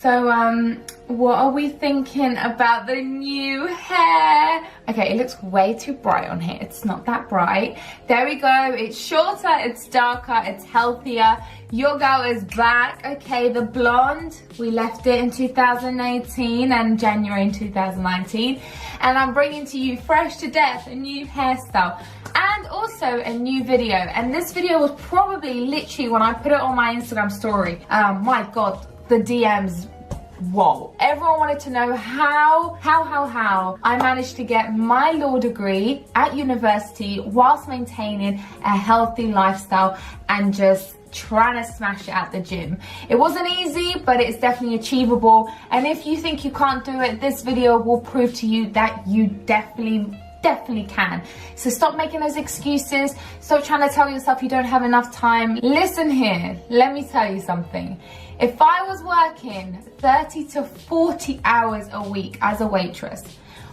So, what are we thinking about the new hair? Okay, it looks way too bright on here. It's not that bright. There we go. It's shorter, it's darker, it's healthier. Your girl is back. Okay, the blonde, we left it in 2018 and January in 2019. And I'm bringing to you fresh to death a new hairstyle and also a new video. And this video was probably literally when I put it on my Instagram story. My God. The DMs, whoa. Everyone wanted to know how I managed to get my law degree at university whilst maintaining a healthy lifestyle and just trying to smash it at the gym. It wasn't easy, but it's definitely achievable. And if you think you can't do it, this video will prove to you that you definitely can. So stop making those excuses. Stop trying to tell yourself you don't have enough time. Listen here, let me tell you something. If I was working 30 to 40 hours a week as a waitress,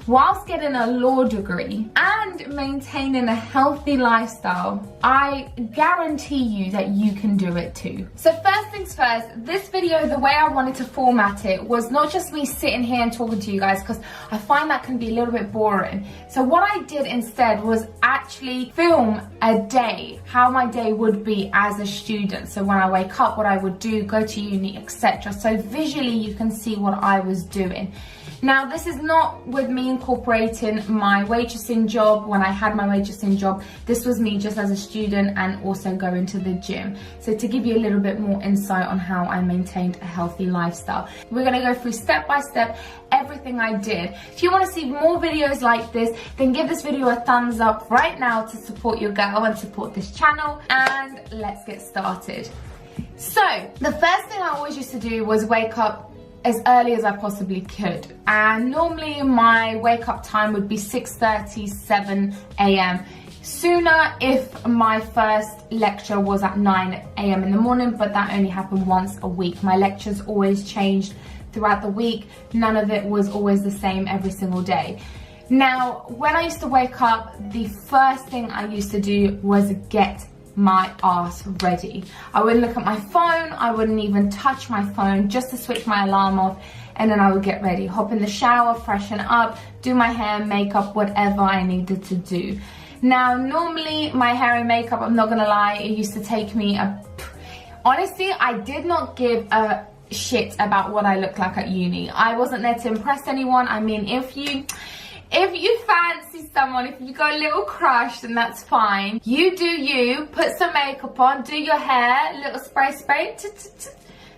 whilst getting a law degree and maintaining a healthy lifestyle, I guarantee you that you can do it too. So first things first, this video, the way I wanted to format it was not just me sitting here and talking to you guys, because I find that can be a little bit boring. So what I did instead was actually film a day, how my day would be as a student. So when I wake up, what I would do, go to uni, etc. So visually you can see what I was doing. Now, this is not with me incorporating my waitressing job. When I had my waitressing job, this was me just as a student and also going to the gym. So to give you a little bit more insight on how I maintained a healthy lifestyle. We're gonna go through step by step everything I did. If you wanna see more videos like this, then give this video a thumbs up right now to support your girl and support this channel. And let's get started. So, the first thing I always used to do was wake up as early as I possibly could, and normally my wake up time would be 6:30, 7 a.m. Sooner if my first lecture was at 9 a.m. in the morning, but that only happened once a week. My lectures always changed throughout the week. None of it was always the same every single day. Now, when I used to wake up, the first thing I used to do was get my ass ready. I wouldn't look at my phone, I wouldn't even touch my phone just to switch my alarm off, and then I would get ready, hop in the shower, freshen up, do my hair, makeup, whatever I needed to do. Now, normally my hair and makeup, I'm not gonna lie, it used to take me honestly, I did not give a shit about what I looked like at uni. I wasn't there to impress anyone. I mean, if you fancy someone, if you got a little crush, then that's fine. You do you, put some makeup on, do your hair, little spray,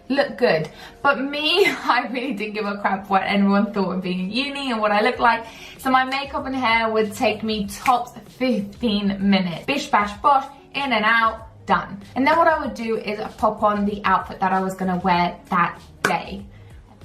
look good. But me, I really didn't give a crap what anyone thought of being in uni and what I looked like. So my makeup and hair would take me tops 15 minutes. Bish bash bosh, in and out, done. And then what I would do is pop on the outfit that I was gonna wear that day.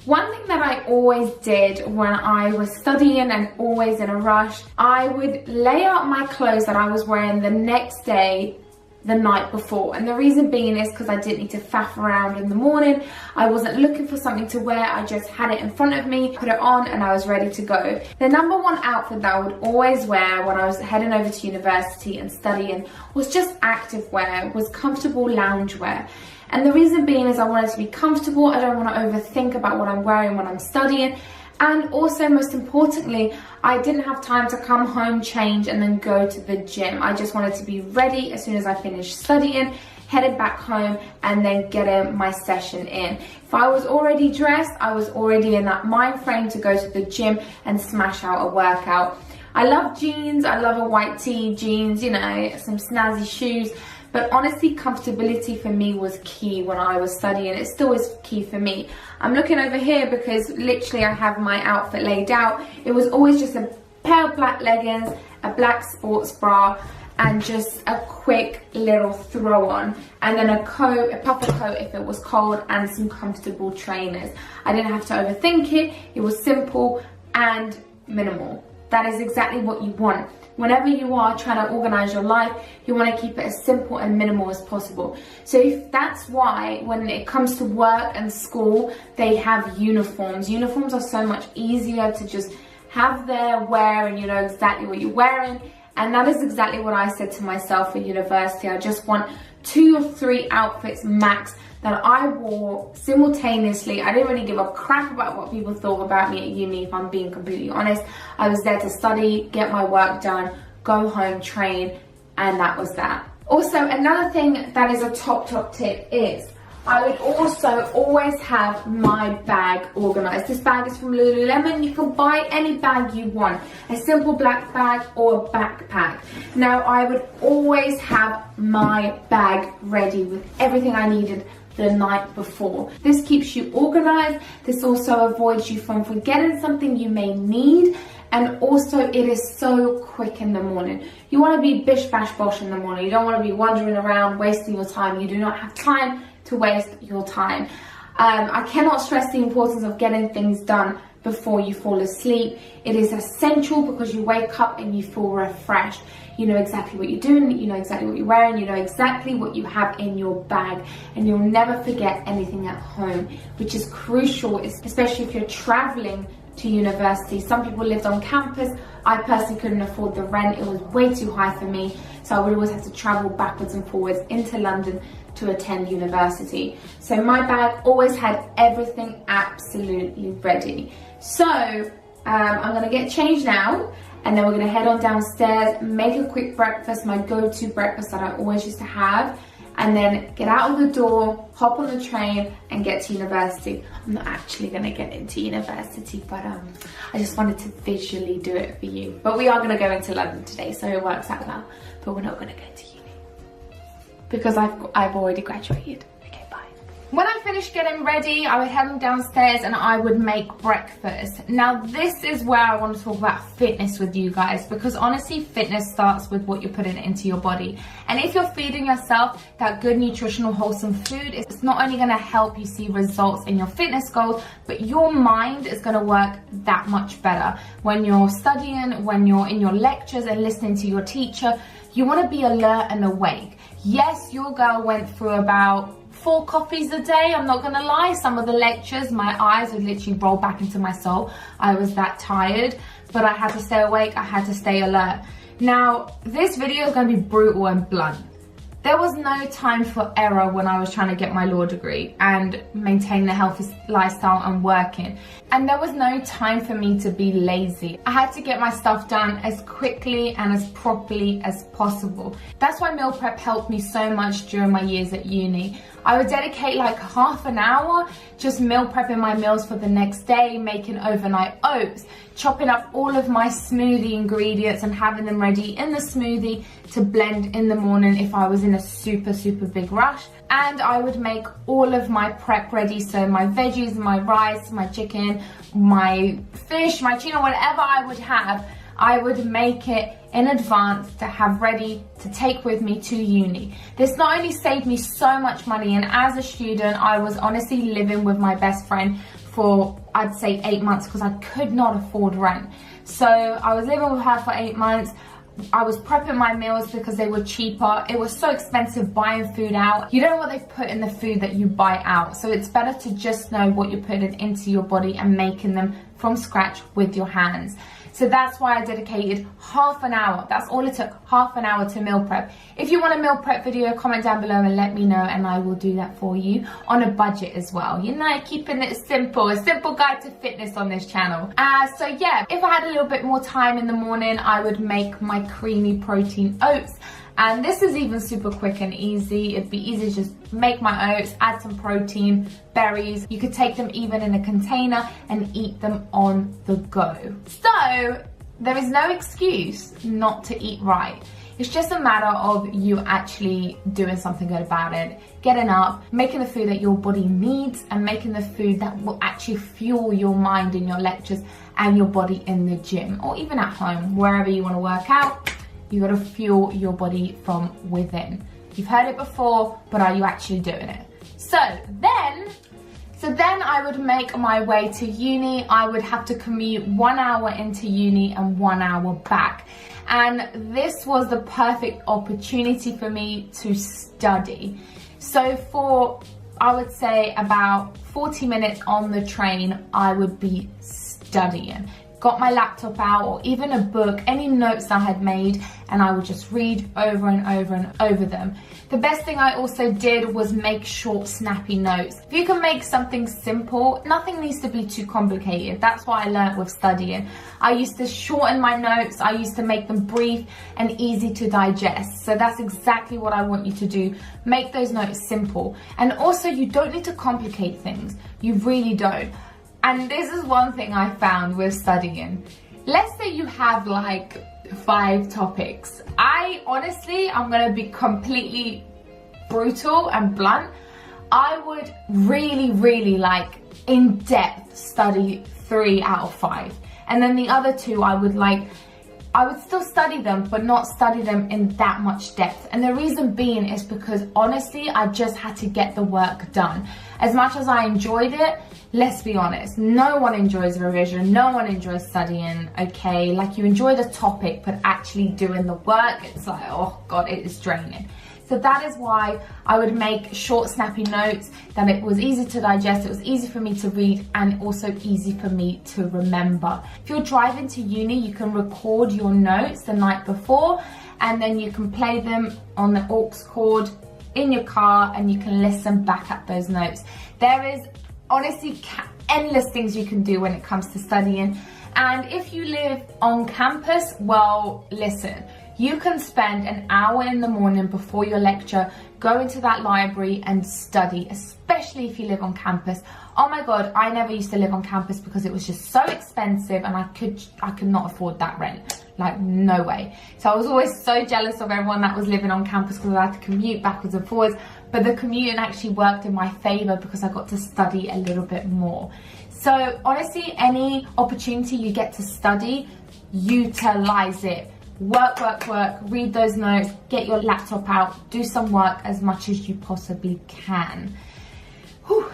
One thing that I always did when I was studying and always in a rush, I would lay out my clothes that I was wearing the next day, the night before. And the reason being is because I didn't need to faff around in the morning. I wasn't looking for something to wear. I just had it in front of me, put it on, and I was ready to go. The number one outfit that I would always wear when I was heading over to university and studying was just active wear, was comfortable lounge wear. And the reason being is I wanted to be comfortable. I don't want to overthink about what I'm wearing when I'm studying. And also, most importantly, I didn't have time to come home, change, and then go to the gym. I just wanted to be ready as soon as I finished studying, headed back home, and then getting my session in. If I was already dressed, I was already in that mind frame to go to the gym and smash out a workout. I love jeans. I love a white tee, jeans, you know, some snazzy shoes. But honestly, comfortability for me was key when I was studying. It still is key for me. I'm looking over here because literally I have my outfit laid out. It was always just a pair of black leggings, a black sports bra, and just a quick little throw on. And then a coat, a puffer coat if it was cold, and some comfortable trainers. I didn't have to overthink it. It was simple and minimal. That is exactly what you want. Whenever you are trying to organize your life, you want to keep it as simple and minimal as possible. So if that's why when it comes to work and school, they have uniforms. Uniforms are so much easier to just have there, wear, and you know exactly what you're wearing. And that is exactly what I said to myself at university. I just want 2 or 3 outfits max that I wore simultaneously. I didn't really give a crap about what people thought about me at uni, if I'm being completely honest. I was there to study, get my work done, go home, train, and that was that. Also, another thing that is a top tip is I would also always have my bag organized. This bag is from Lululemon. You can buy any bag you want, a simple black bag or a backpack. Now, I would always have my bag ready with everything I needed the night before. This keeps you organized. This also avoids you from forgetting something you may need. And also, it is so quick in the morning. You want to be bish bash bosh in the morning. You don't want to be wandering around wasting your time. You do not have time to waste your time. I cannot stress the importance of getting things done before you fall asleep. It is essential because you wake up and you feel refreshed. You know exactly what you're doing, you know exactly what you're wearing, you know exactly what you have in your bag, and you'll never forget anything at home, which is crucial, especially if you're traveling to university. Some people lived on campus. I personally couldn't afford the rent. It was way too high for me, so I would always have to travel backwards and forwards into London to attend university. So my bag always had everything absolutely ready. So I'm gonna get changed now, and then we're gonna head on downstairs, make a quick breakfast, my go-to breakfast that I always used to have, and then get out of the door, hop on the train, and get to university. I'm not actually gonna get into university, but I just wanted to visually do it for you. But we are gonna go into London today, so it works out well. But we're not gonna go to uni because I've already graduated. When I finished getting ready, I would head downstairs and I would make breakfast. Now, this is where I want to talk about fitness with you guys, because honestly, fitness starts with what you're putting into your body. And if you're feeding yourself that good, nutritional, wholesome food, it's not only going to help you see results in your fitness goals, but your mind is going to work that much better. When you're studying, when you're in your lectures and listening to your teacher, you want to be alert and awake. Yes, your girl went through about 4 coffees a day. I'm not gonna lie, some of the lectures, my eyes would literally roll back into my soul. I was that tired, but I had to stay awake, I had to stay alert. Now, this video is gonna be brutal and blunt. There was no time for error when I was trying to get my law degree and maintain the healthy lifestyle and working. And there was no time for me to be lazy. I had to get my stuff done as quickly and as properly as possible. That's why meal prep helped me so much during my years at uni. I would dedicate like half an hour just meal prepping my meals for the next day, making overnight oats, chopping up all of my smoothie ingredients and having them ready in the smoothie to blend in the morning if I was in a super big rush. And I would make all of my prep ready, so my veggies, my rice, my chicken, my fish, my tuna, whatever I would have, I would make it in advance to have ready to take with me to uni. This not only saved me so much money, and as a student, I was honestly living with my best friend for, I'd say, 8 months because I could not afford rent. So I was living with her for 8 months. I was prepping my meals because they were cheaper. It was so expensive buying food out. You don't know what they put in the food that you buy out. So it's better to just know what you're putting into your body and making them from scratch with your hands. So that's why I dedicated half an hour. That's all it took, half an hour to meal prep. If you want a meal prep video, comment down below and let me know, and I will do that for you on a budget as well. You know, keeping it simple, a simple guide to fitness on this channel. So yeah, if I had a little bit more time in the morning, I would make my creamy protein oats. And this is even super quick and easy. It'd be easy to just make my oats, add some protein, berries. You could take them even in a container and eat them on the go. So there is no excuse not to eat right. It's just a matter of you actually doing something good about it. Getting up, making the food that your body needs, and making the food that will actually fuel your mind in your lectures and your body in the gym, or even at home, wherever you want to work out. You got to fuel your body from within. You've heard it before, but are you actually doing it? So then I would make my way to uni. I would have to commute 1 hour into uni and 1 hour back. And this was the perfect opportunity for me to study. So for, I would say, about 40 minutes on the train, I would be studying. Got my laptop out, or even a book, any notes I had made, and I would just read over and over and over them. The best thing I also did was make short, snappy notes. If you can make something simple, nothing needs to be too complicated. That's what I learned with studying. I used to shorten my notes. I used to make them brief and easy to digest. So that's exactly what I want you to do. Make those notes simple. And also, you don't need to complicate things. You really don't. And this is one thing I found with studying. Let's say you have like 5 topics. I'm gonna be completely brutal and blunt. I would really like in-depth study 3 out of 5. And then the other 2 I would still study them, but not study them in that much depth. And the reason being is because honestly, I just had to get the work done. As much as I enjoyed it, let's be honest, no one enjoys revision, no one enjoys studying, okay? Like, you enjoy the topic, but actually doing the work, it's like, oh God, it is draining. So that is why I would make short, snappy notes, that it was easy to digest, it was easy for me to read, and also easy for me to remember. If you're driving to uni, you can record your notes the night before, and then you can play them on the aux cord in your car, and you can listen back at those notes. There is honestly endless things you can do when it comes to studying. And if you live on campus, well, listen, you can spend an hour in the morning before your lecture, go into that library and study, especially if you live on campus. Oh my God, I never used to live on campus because it was just so expensive, and I could not afford that rent. Like, no way. So I was always so jealous of everyone that was living on campus because I had to commute backwards and forwards. But the commuting actually worked in my favor because I got to study a little bit more. So honestly, any opportunity you get to study, utilize it. Work, read those notes, get your laptop out, do some work as much as you possibly can. Whew.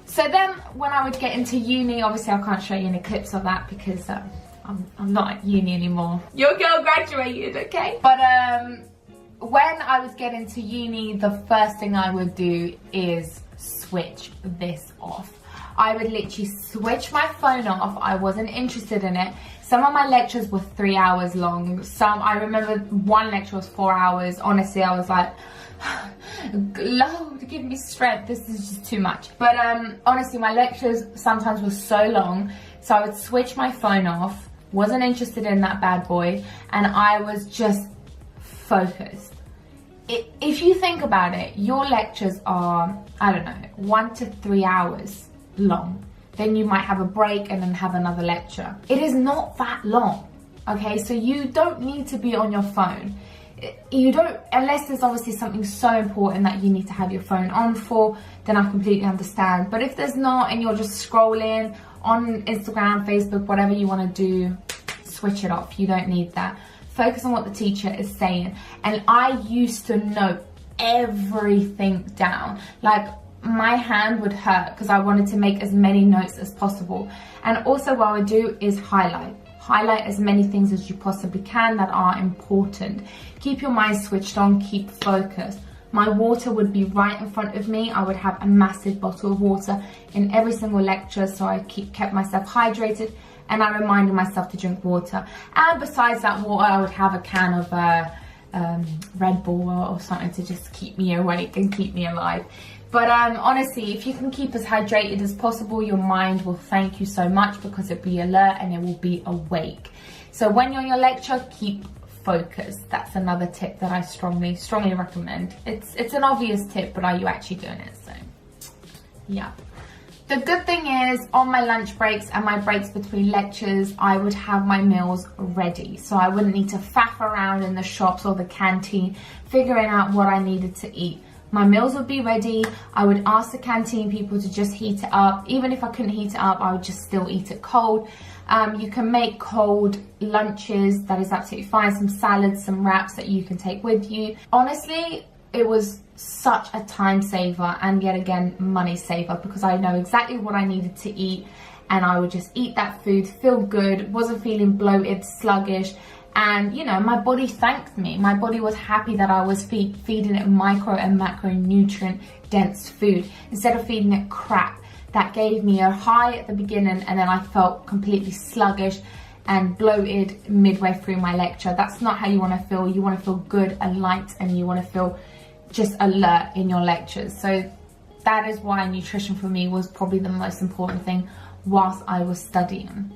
So then when I would get into uni, obviously I can't show you any clips of that because I'm not at uni anymore. Your girl graduated, okay? But when I was getting to uni, the first thing I would do is switch this off. I would literally switch my phone off. I wasn't interested in it. Some of my lectures were 3 hours long. I remember one lecture was 4 hours. Honestly, I was like, Lord, give me strength. This is just too much. But honestly, my lectures sometimes were so long. So I would switch my phone off. Wasn't interested in that bad boy. And I was just focused. If you think about it, your lectures are, I don't know, 1 to 3 hours long. Then you might have a break and then have another lecture. It is not that long, okay? So you don't need to be on your phone. You don't, unless there's obviously something so important that you need to have your phone on for, then I completely understand. But if there's not, and you're just scrolling on Instagram, Facebook, whatever you want to do, switch it off. You don't need that. Focus on what the teacher is saying. And I used to note everything down. Like, my hand would hurt because I wanted to make as many notes as possible. And also what I would do is highlight as many things as you possibly can that are important. Keep your mind switched on, keep focused. My water would be right in front of me. I would have a massive bottle of water in every single lecture, so I kept myself hydrated, and I reminded myself to drink water. And besides that water, I would have a can of Red Bull or something to just keep me awake and keep me alive. But honestly, if you can keep as hydrated as possible, your mind will thank you so much because it'll be alert and it will be awake. So when you're in your lecture, keep focused. That's another tip that I strongly recommend. It's an obvious tip, but are you actually doing it? So, yeah. The good thing is, on my lunch breaks and my breaks between lectures, I would have my meals ready. So I wouldn't need to faff around in the shops or the canteen, figuring out what I needed to eat. My meals would be ready. I would ask the canteen people to just heat it up. Even if I couldn't heat it up, I would just still eat it cold. You can make cold lunches. That is absolutely fine. Some salads, some wraps that you can take with you. Honestly, it was such a time saver and yet again money saver because I know exactly what I needed to eat, and I would just eat that food, feel good, wasn't feeling bloated, sluggish. And, you know, my body thanked me. My body was happy that I was feeding it micro and macronutrient dense food instead of feeding it crap. That gave me a high at the beginning, and then I felt completely sluggish and bloated midway through my lecture. That's not how you want to feel. You want to feel good and light, and you want to feel just alert in your lectures. So that is why nutrition for me was probably the most important thing whilst I was studying.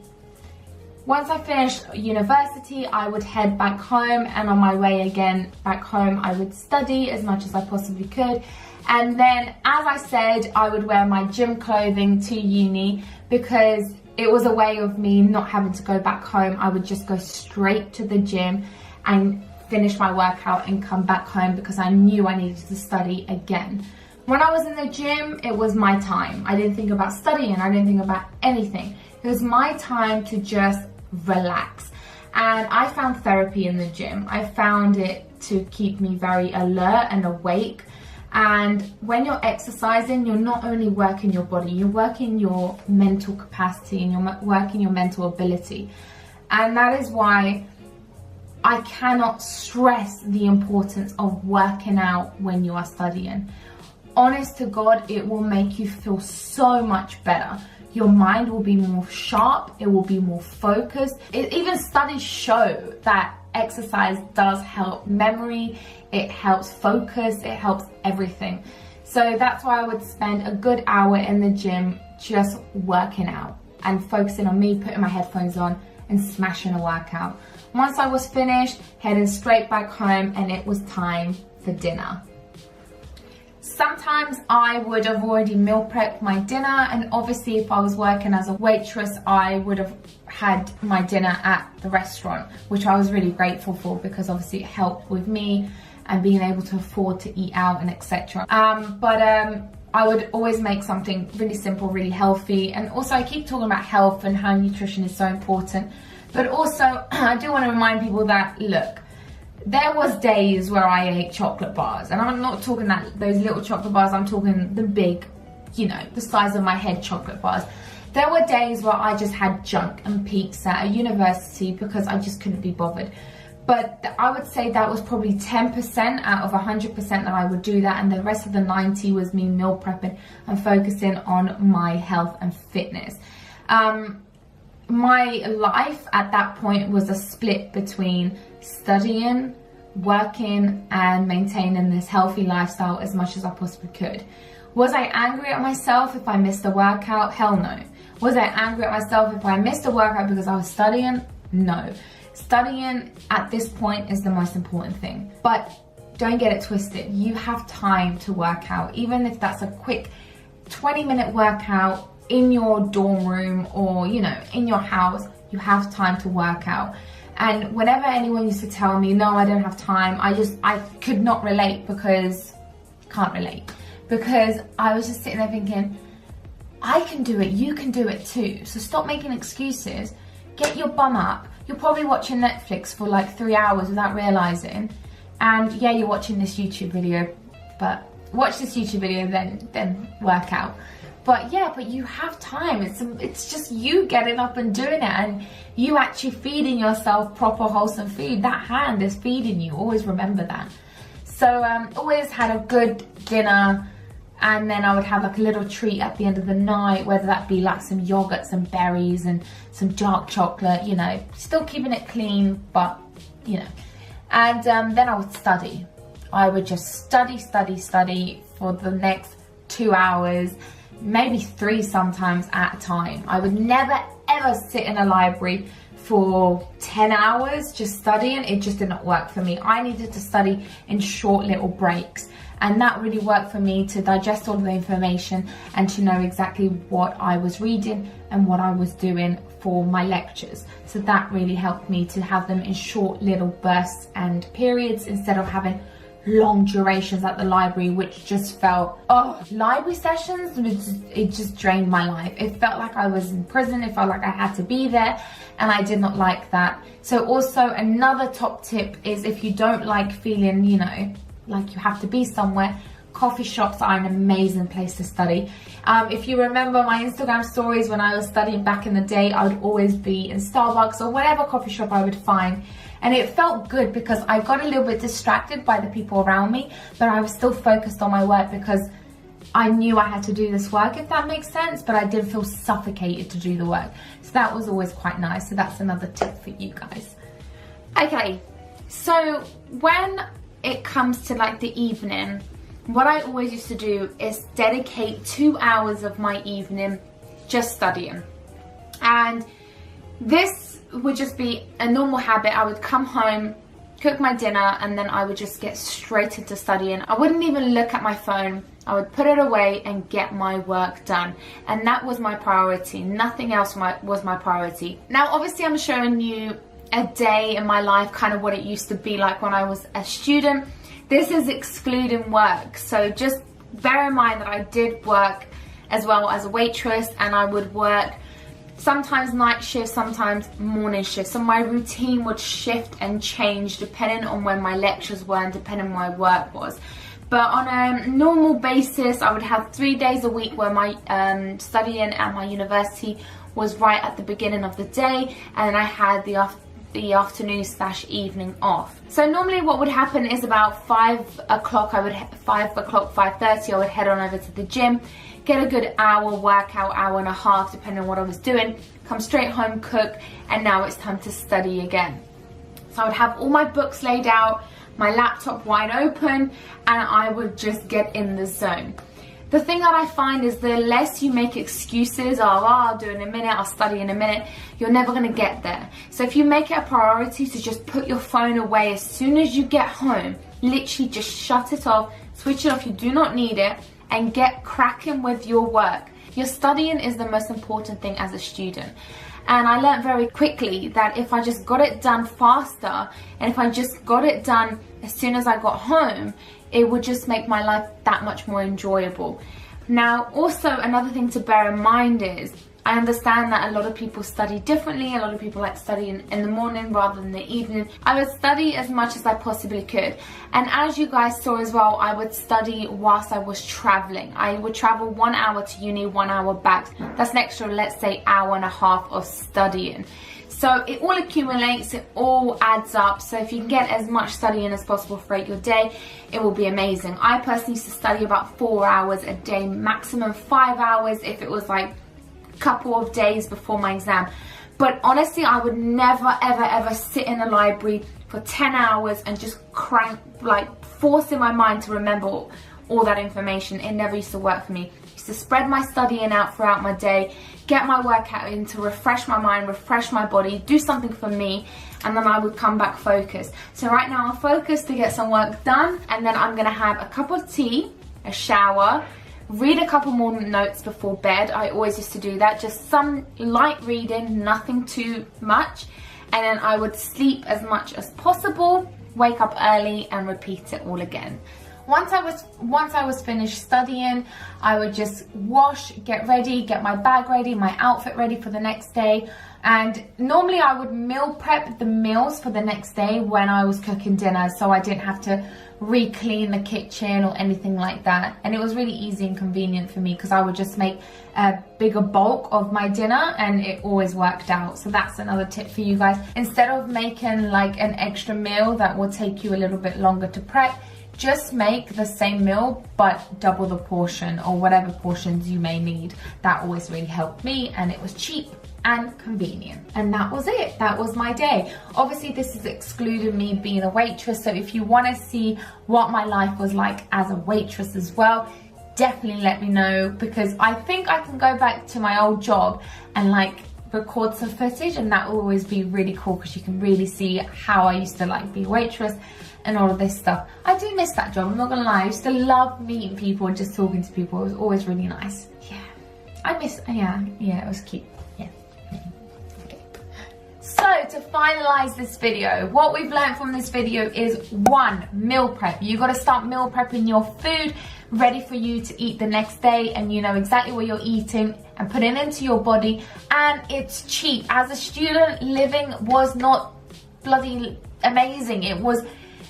Once I finished university, I would head back home, and on my way again back home, I would study as much as I possibly could. And then, as I said, I would wear my gym clothing to uni because it was a way of me not having to go back home. I would just go straight to the gym and finish my workout and come back home because I knew I needed to study again. When I was in the gym, it was my time. I didn't think about studying. I didn't think about anything. It was my time to just relax. And I found therapy in the gym. I found it to keep me very alert and awake. And when you're exercising, you're not only working your body, you're working your mental capacity and you're working your mental ability. And that is why I cannot stress the importance of working out when you are studying. Honest to God, it will make you feel so much better. Your mind will be more sharp, it will be more focused. Even studies show that exercise does help memory, it helps focus, it helps everything. So that's why I would spend a good hour in the gym just working out and focusing on me, putting my headphones on and smashing a workout. Once I was finished, heading straight back home, and it was time for dinner. Sometimes I would have already meal prepped my dinner, and obviously if I was working as a waitress, I would have had my dinner at the restaurant, which I was really grateful for because obviously it helped with me and being able to afford to eat out and etc. I would always make something really simple, really healthy. And also I keep talking about health and how nutrition is so important, but also I do want to remind people that, look, there was days where I ate chocolate bars, and I'm not talking that those little chocolate bars, I'm talking the big, you know, the size of my head chocolate bars. There were days where I just had junk and pizza at university because I just couldn't be bothered. But I would say that was probably 10% out of 100% that I would do that, and the rest of the 90 was me meal prepping and focusing on my health and fitness. My life at that point was a split between studying, working, and maintaining this healthy lifestyle as much as I possibly could. Was I angry at myself if I missed a workout? Hell no. Was I angry at myself if I missed a workout because I was studying? No. Studying at this point is the most important thing. But don't get it twisted. You have time to work out, even if that's a quick 20-minute workout in your dorm room or, you know, in your house. You have time to work out. And whenever anyone used to tell me, no, I don't have time, I could not relate because, can't relate. Because I was just sitting there thinking, I can do it, you can do it too. So stop making excuses, get your bum up. You're probably watching Netflix for like 3 hours without realizing. And yeah, you're watching this YouTube video, but watch this YouTube video, then work out. But yeah, but you have time. It's just you getting up and doing it, and you actually feeding yourself proper wholesome food. That hand is feeding you. Always remember that. So always had a good dinner, and then I would have like a little treat at the end of the night, whether that be like some yogurt, some berries, and some dark chocolate, you know, still keeping it clean, but you know. And then I would study. I would just study for the next 2 hours, maybe 3 sometimes at a time. I would never ever sit in a library for 10 hours just studying. It just did not work for me. I needed to study in short little breaks, and that really worked for me to digest all of the information and to know exactly what I was reading and what I was doing for my lectures. So that really helped me to have them in short little bursts and periods instead of having long durations at the library, which just felt, library sessions, it just drained my life. It felt like I was in prison. It felt like I had to be there, and I did not like that. So also another top tip is, if you don't like feeling, you know, like you have to be somewhere, coffee shops are an amazing place to study. If you remember my Instagram stories when I was studying back in the day, I would always be in Starbucks or whatever coffee shop I would find. And it felt good because I got a little bit distracted by the people around me, but I was still focused on my work because I knew I had to do this work, if that makes sense, but I didn't feel suffocated to do the work. So that was always quite nice. So that's another tip for you guys. Okay, so when it comes to like the evening, what I always used to do is dedicate 2 hours of my evening just studying. And this would just be a normal habit. I would come home, cook my dinner, and then I would just get straight into studying. I wouldn't even look at my phone. I would put it away and get my work done. And that was my priority. Nothing else was my priority. Now, obviously, I'm showing you a day in my life, kind of what it used to be like when I was a student. This is excluding work. So just bear in mind that I did work as well as a waitress, and I would work sometimes night shifts, sometimes morning shifts. So my routine would shift and change depending on when my lectures were and depending on my work was. But on a normal basis, I would have 3 days a week where my studying at my university was right at the beginning of the day, and then I had the afternoon/evening off. So normally what would happen is about 5 o'clock, 5:30, I would head on over to the gym, get a good hour workout, hour and a half, depending on what I was doing, come straight home, cook, and now it's time to study again. So I would have all my books laid out, my laptop wide open, and I would just get in the zone. The thing that I find is the less you make excuses, I'll do it in a minute, I'll study in a minute, you're never going to get there. So if you make it a priority to just put your phone away as soon as you get home, literally just shut it off, switch it off, you do not need it, and get cracking with your work. Your studying is the most important thing as a student. And I learned very quickly that if I just got it done faster, and if I just got it done as soon as I got home, it would just make my life that much more enjoyable. Now, also another thing to bear in mind is, I understand that a lot of people study differently. A lot of people like studying in the morning rather than the evening. I would study as much as I possibly could. And as you guys saw as well, I would study whilst I was traveling. I would travel 1 hour to uni, 1 hour back. That's an extra, let's say, hour and a half of studying. So it all accumulates, it all adds up. So if you can get as much studying as possible throughout your day, it will be amazing. I personally used to study about 4 hours a day, maximum 5 hours if it was like couple of days before my exam. But honestly, I would never ever sit in a library for 10 hours and just forcing my mind to remember all that information. It never used to work for me. I used to spread my studying out throughout my day, get my workout in to refresh my mind, refresh my body, do something for me, and then I would come back focused. So right now I'm focused to get some work done, and then I'm gonna have a cup of tea, a shower, read a couple more notes before bed. I always used to do that, just some light reading, nothing too much, and then I would sleep as much as possible, wake up early, and repeat it all again. Once I was finished studying, I would just wash, get ready, get my bag ready, my outfit ready for the next day. And normally I would meal prep the meals for the next day when I was cooking dinner, so I didn't have to re-clean the kitchen or anything like that. And it was really easy and convenient for me because I would just make a bigger bulk of my dinner, and it always worked out. So that's another tip for you guys. Instead of making like an extra meal that will take you a little bit longer to prep, just make the same meal but double the portion, or whatever portions you may need. That always really helped me, and it was cheap and convenient. And that was it. That was my day. Obviously this is excluding me being a waitress, so if you want to see what my life was like as a waitress as well, definitely let me know, because I think I can go back to my old job and like record some footage, and that will always be really cool because you can really see how I used to like be a waitress and all of this stuff. I do miss that job, I'm not gonna lie. I used to love meeting people and just talking to people. It was always really nice. Yeah, I miss, yeah, it was cute. Yeah. Okay. So to finalize this video, what we've learned from this video is 1, meal prep. You gotta start meal prepping your food ready for you to eat the next day, and you know exactly what you're eating and putting into your body, and it's cheap. As a student, living was not bloody amazing. It was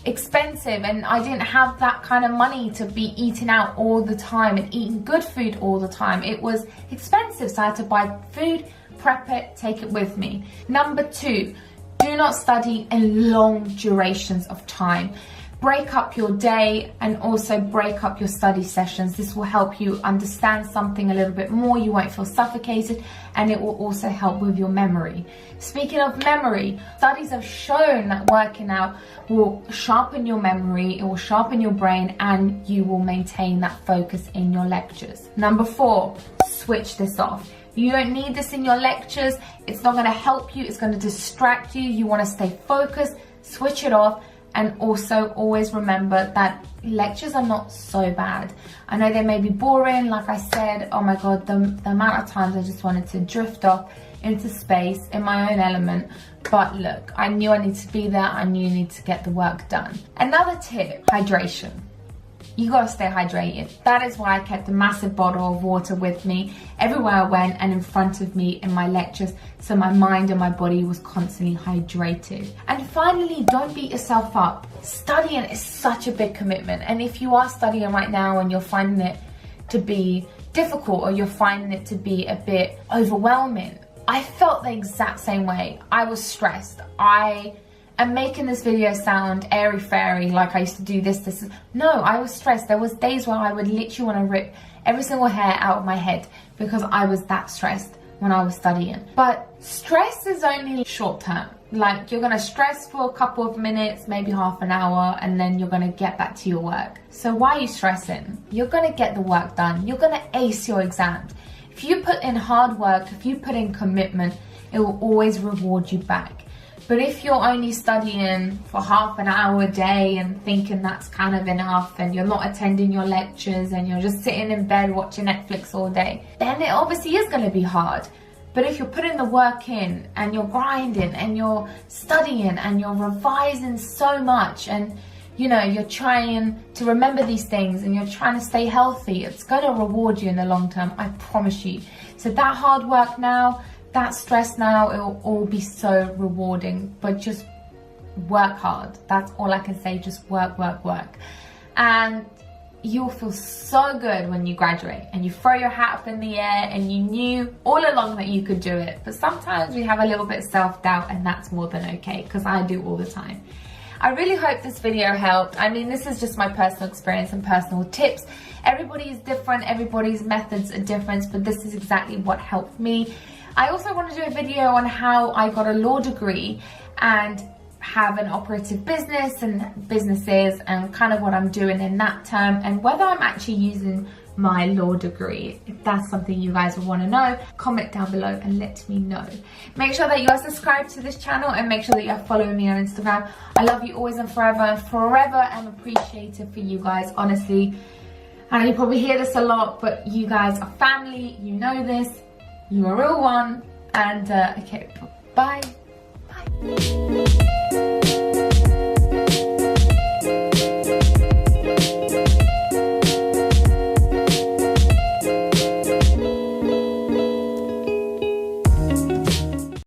expensive, and I didn't have that kind of money to be eating out all the time and eating good food all the time. It was expensive, so I had to buy food, prep it, take it with me. Number 2, do not study in long durations of time. break up your day and also break up your study sessions. This will help you understand something a little bit more. You won't feel suffocated, and it will also help with your memory. Speaking of memory, studies have shown that working out will sharpen your memory, it will sharpen your brain, and you will maintain that focus in your lectures. Number 4, switch this off. You don't need this in your lectures. It's not going to help you. It's going to distract you. You want to stay focused. Switch it off. And also always remember that lectures are not so bad. I know they may be boring. Like I said, oh my God, the amount of times I just wanted to drift off into space in my own element. But look, I knew I needed to be there. I knew I needed to get the work done. Another tip, hydration. You gotta stay hydrated. That is why I kept a massive bottle of water with me everywhere I went and in front of me in my lectures, so my mind and my body was constantly hydrated. And finally, don't beat yourself up. Studying is such a big commitment, and if you are studying right now and you're finding it to be difficult or you're finding it to be a bit overwhelming, I felt the exact same way. I was stressed. I'm making this video sound airy-fairy, like I used to do this. No, I was stressed. There was days where I would literally want to rip every single hair out of my head because I was that stressed when I was studying. But stress is only short term. Like, you're gonna stress for a couple of minutes, maybe half an hour, and then you're gonna get back to your work. So why are you stressing? You're gonna get the work done. You're gonna ace your exams. If you put in hard work, if you put in commitment, it will always reward you back. But if you're only studying for half an hour a day and thinking that's kind of enough, and you're not attending your lectures and you're just sitting in bed watching Netflix all day, then it obviously is going to be hard. But if you're putting the work in and you're grinding and you're studying and you're revising so much, and you know, you're trying to remember these things and you're trying to stay healthy, it's going to reward you in the long term, I promise you. So that hard work now, that stress now, it will all be so rewarding. But just work hard. That's all I can say. Just work, work, work. And you'll feel so good when you graduate and you throw your hat up in the air and you knew all along that you could do it. But sometimes we have a little bit of self-doubt, and that's more than okay, because I do all the time. I really hope this video helped. I mean, this is just my personal experience and personal tips. Everybody is different. Everybody's methods are different, but this is exactly what helped me. I also want to do a video on how I got a law degree and have an operative business and businesses, and kind of what I'm doing in that term, and whether I'm actually using my law degree. If that's something you guys would want to know, comment down below and let me know. Make sure that you are subscribed to this channel, and make sure that you are following me on Instagram. I love you always and forever am appreciative for you guys, honestly. I know you probably hear this a lot, but you guys are family. You know this. You're a real one. And okay, bye. Bye.